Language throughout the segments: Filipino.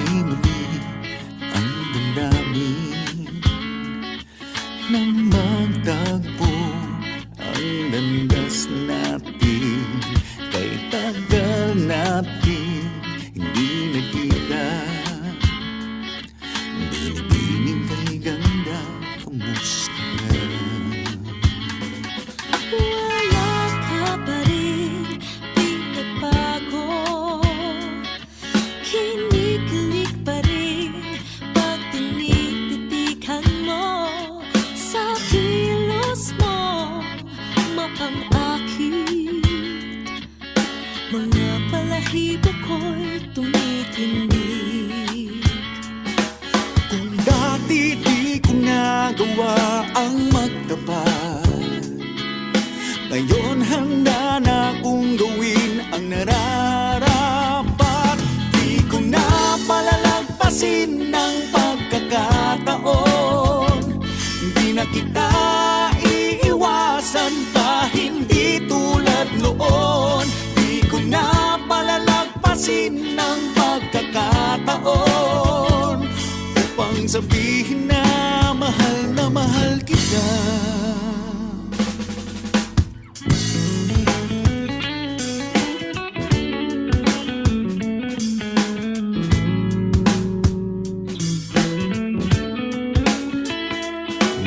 sana'y muli ang damdamin na magtagpo ang landas natin. Kay tagal natin hindi nagkita. Binibining kay ganda, kamusta ka? Wala ka pa rin pinagbago, kinikilig pa rin pag tinititikan mo. Sa kilos mo mapang-akit, mga balahibo ko'y tumitindig. Kung dati di ko nagawa ang magtapat, ngayon handa na kong gawin ang nararapat. Di ko na palalagpasin ng pagkakataon, di na kita iiwasan pa, hindi tulad noon. Di ko na palalagpasin ng pagkakataon upang sabihin na mahal kita.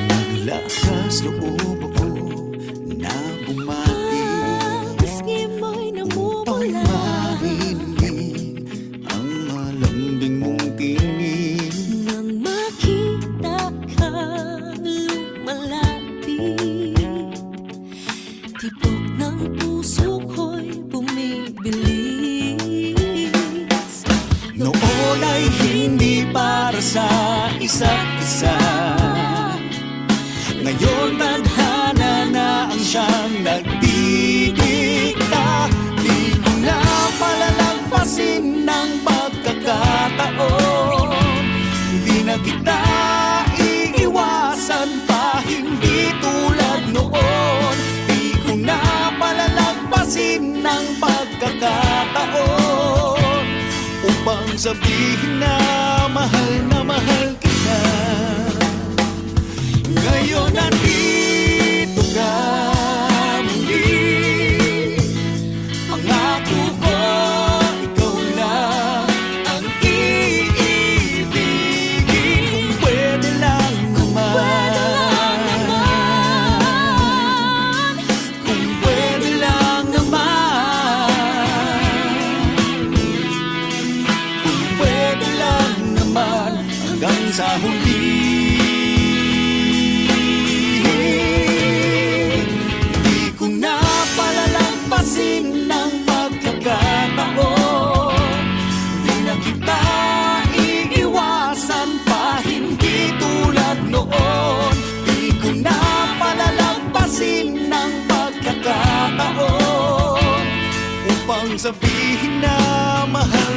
Naglakas loob ako na bumati Pisngi mo'y upang namumula, marinig ang malambing mong tinig. nang makita kang lumalapit, tibok ng puso ko'y bumibilis. Noon ay hindi para sa isa't isa, ngayon tadhana na ang siyang nagdidikta. Di ko na palalagpasin ng pagkakataon, di na kita iiwasan pa, hindi tulad noon. Di ko na palalagpasin ng pagkakataon upang sabihin na mahal kita. Ngayon nandito ka muli, pangako ko ikaw lang ang iibigin. Kung pwede lang naman, kung pwede lang naman, kung pwede lang naman, hanggang sa huli. Di ko na palalagpasin ng pagkakataon, di na kita iiwasan pa, hindi tulad noon. Di ko na palalagpasin ng pagkakataon upang sabihin na mahal